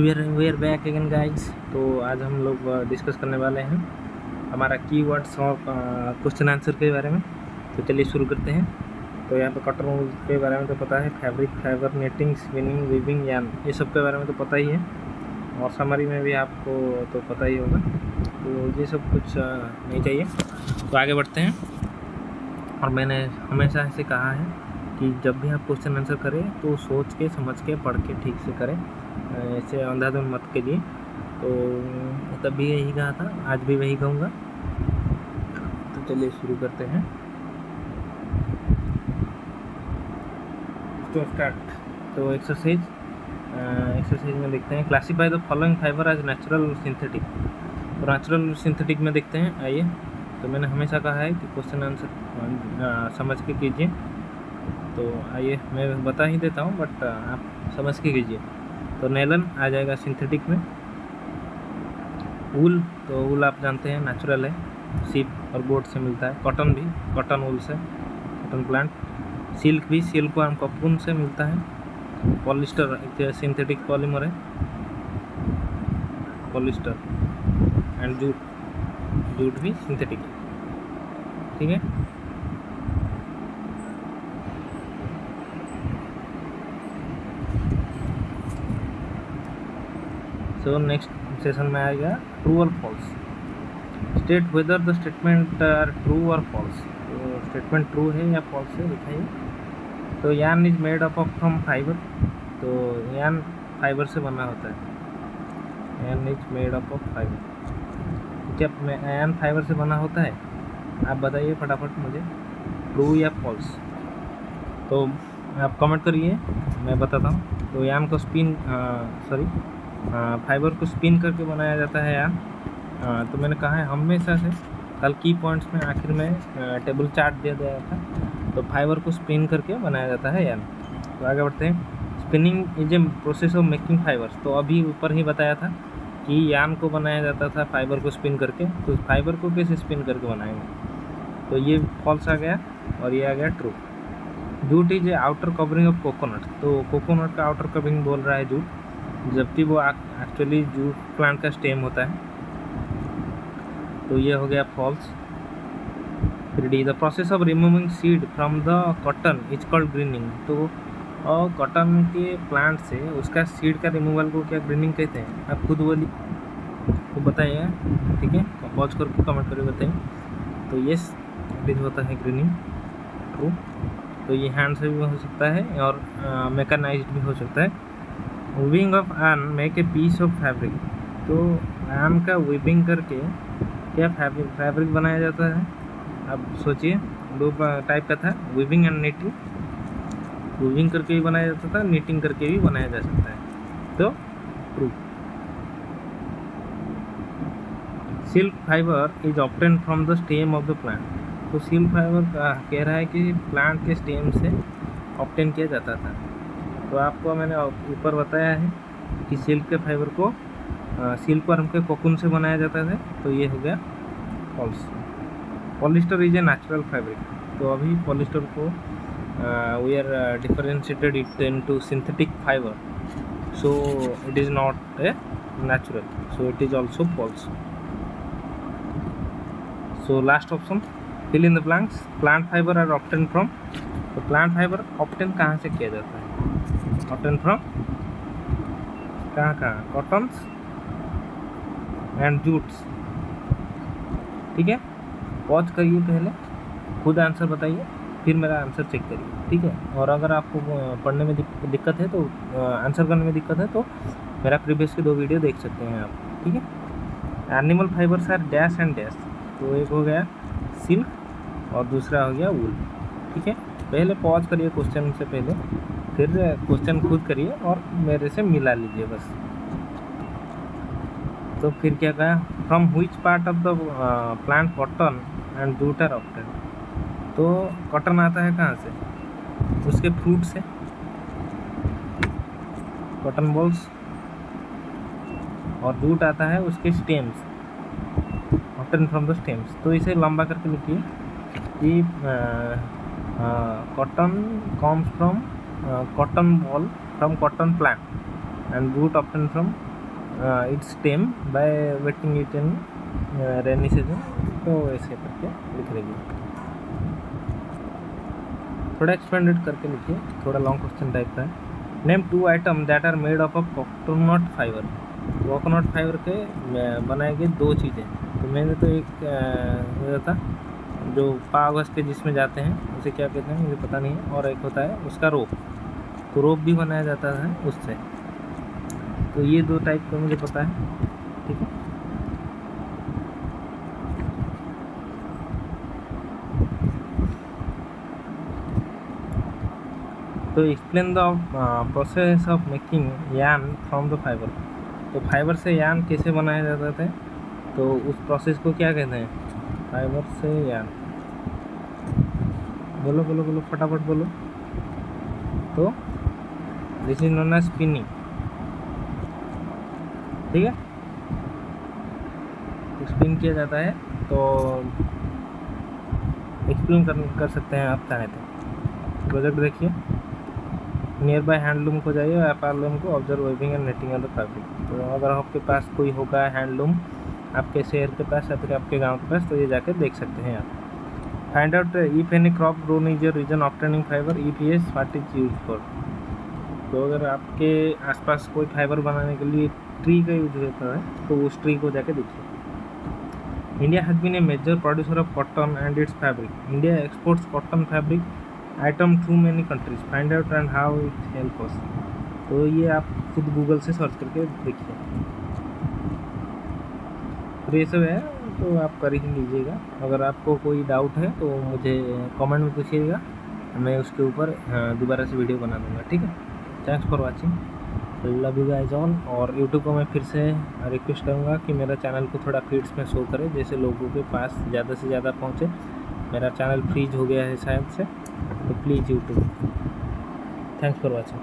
We are back again guys. तो आज हम लोग डिस्कस करने वाले हैं हमारा कीवर्ड्स और क्वेश्चन आंसर के बारे में। तो चलिए शुरू करते हैं। तो यहाँ पे कटर वूल के बारे में तो पता है, fabric, fibre, netting, spinning, weaving, yarn, ये सब के बारे में तो पता ही है, और समरी में भी आपको तो पता ही होगा। तो ये सब कुछ नहीं चाहिए, तो आगे बढ़ते हैं। और मैंने हमेशा ऐसे कहा है कि जब भी आप क्वेश्चन आंसर करें तो सोच के, समझ के, पढ़ के ठीक से करें, ऐसे अंधाधुंध मत कीजिए। तो तब भी यही कहा था, आज भी वही कहूँगा। तो चलिए शुरू करते हैं। तो स्टार्ट। तो एक्सरसाइज में देखते हैं, classify the following fiber as natural synthetic. तो नेचुरल सिंथेटिक में देखते हैं, आइए। तो मैंने हमेशा कहा है कि क्वेश्चन आंसर समझ के कीजिए। तो आइए मैं बता ही देता हूँ, बट आप समझ के कीजिए। तो नेलन आ जाएगा सिंथेटिक में। वूल, तो वूल आप जानते हैं नेचुरल है, सीप और गोट से मिलता है। कॉटन भी, कॉटन वूल से, कॉटन प्लांट। सिल्क भी, सिल्क वर्म कपून से मिलता है। पॉलिस्टर एक सिंथेटिक पॉलीमर है, पॉलिस्टर। एंड जूट, जूट भी सिंथेटिक है, ठीक है। सो नेक्स्ट सेशन में आएगा ट्रू और false. State whether the statement are true और फॉल्स। तो स्टेटमेंट ट्रू है या फॉल्स है दिखाइए। तो yarn is made up from fiber. तो यार्न फाइबर से बना होता है। Yarn is made up of fiber. क्या यार्न फाइबर से बना होता है? आप बताइए फटाफट मुझे, ट्रू या फॉल्स। तो आप कमेंट करिए, मैं बताता हूँ। तो यार्न को फाइबर को स्पिन करके बनाया जाता है यार्न। तो मैंने कहा है हमेशा से, कल की पॉइंट्स में आखिर में टेबल चार्ट दिया गया था। तो फाइबर को स्पिन करके बनाया जाता है यार्न। तो आगे बढ़ते हैं। Spinning is a process of making fibres. तो अभी ऊपर ही बताया था कि यार्न को बनाया जाता था फाइबर को स्पिन करके। तो फाइबर को कैसे स्पिन करके बनाएंगे? तो ये फॉल्स आ गया और ये आ गया true. Jute is a outer covering of coconut. तो कोकोनट का आउटर कवरिंग बोल रहा है जूट, जबकि वो एक्चुअली जूट प्लांट का स्टेम होता है। तो ये हो गया फॉल्स। फिर D, the process of removing seed from the cotton is called grinning. तो और कॉटन के प्लांट से उसका सीड का रिमूवल को क्या ग्रीनिंग कहते हैं? आप खुद बोलिए, तो बताइए, ठीक है। पॉज करके कमेंट करके बताइए। तो यस, इट होता है ग्रीनिंग, ट्रू। तो ये हैंड से भी हो सकता है और मैकेनाइज्ड भी हो सकता है। Weaving of yarn make a piece of fabric. तो एन का वीविंग करके क्या फैब्रिक बनाया जाता है? अब सोचिए, दो टाइप का था, वीविंग एंड नीटिंग। वीविंग करके भी बनाया जाता था, नीटिंग करके भी बनाया जा सकता है। तो true. Silk fibre is obtain from the stem of the plant. तो सिल्क फाइबर कह रहा है कि प्लांट के स्टेम से ऑब्टेन किया जाता था। तो आपको मैंने ऊपर बताया है कि सिल्क के फाइबर को सिल्क वर्म के कोकून से बनाया जाता था। तो ये हो गया false. Polyester is a natural fabric. तो अभी पॉलिस्टर को we are differentiated it into synthetic fiber, so it is not a natural, so it is also false. So last option, fill in the blanks. Plant fiber are obtain from. तो plant fiber obtain कहाँ से किया जाता है? Obtain from कहाँ? Cottons and jutes, ठीक है। Pause करिए, पहले खुद आंसर बताइए, फिर मेरा आंसर चेक करिए, ठीक है। और अगर आपको पढ़ने में दिक्कत है, तो आंसर करने में दिक्कत है, तो मेरा प्रीवियस के 2 वीडियो देख सकते हैं आप, ठीक है। Animal fibers are dash and dash. तो एक हो गया सिल्क और दूसरा हो गया वूल, ठीक है। पहले पॉज करिए क्वेश्चन से पहले, फिर क्वेश्चन खुद करिए और मेरे से मिला लीजिए बस। तो फिर क्या कहा? From which part of the plant cotton and jute are obtain. तो कॉटन आता है कहाँ से? उसके फ्रूट से, कॉटन बॉल्स, और जूट आता है उसके stems, obtain from the stems. तो इसे लंबा करके लिखिए कि cotton comes from cotton ball from cotton plant and jute obtained from it's stem by wetting it in rainy season. तो ऐसे करके लिख देंगे, थोड़ा एक्सपेंडेड करके लिखिए, थोड़ा लॉन्ग क्वेश्चन टाइप का है। Name 2 item that are made of coconut fiber. Coconut fiber के बनाए गए 2 चीज़ें। तो मैंने तो एक ये था जो पाव घस के जिसमें जाते हैं उसे क्या कहते हैं मुझे पता नहीं है, और एक होता है उसका रोप। तो रोप भी बनाया जाता है उससे। तो ये 2 टाइप का मुझे पता है, ठीक है। तो explain the process of making yarn from the fibre. तो फाइबर से यार्न कैसे बनाया जाता था, तो उस प्रोसेस को क्या कहते हैं, फाइबर से यार्न। बोलो बोलो बोलो फटाफट बोलो। तो this is known as spinning, ठीक है। स्पिन किया जाता है। तो एक्सप्लेन कर सकते हैं आप चाहें तो। प्रोजेक्ट देखिए, नियर बाय हैंडलूम को जाइए, एपारलूम को observe weaving and knitting of the fabric. तो अगर आपके पास कोई होगा हैंडलूम आपके शहर के पास या फिर आपके गांव के पास, तो ये जाकर देख सकते हैं आप। Find out if any crop grown is your region obtaining fiber, if yes what is use for. तो अगर आपके आसपास कोई फाइबर बनाने के लिए ट्री का यूज होता है तो उस ट्री को जाके देखिए। India has been a major producer of cotton and its fabric. India exports cotton fabric item to many countries, find out and how it help us. तो ये आप खुद गूगल से सर्च करके देखिए। तो ये सब है, तो आप कर ही लीजिएगा। अगर आपको कोई डाउट है तो मुझे कमेंट में पूछिएगा, मैं उसके ऊपर दोबारा से वीडियो बना दूँगा, ठीक है। Thanks for watching, love you guys all. और यूट्यूब को मैं फिर से रिक्वेस्ट करूँगा कि मेरा चैनल को थोड़ा फीड्स में शो करे, जैसे लोगों के पास ज़्यादा से ज़्यादा पहुँचे। मेरा चैनल फ्रीज हो गया है शायद से, तो please YouTube. Thanks for watching.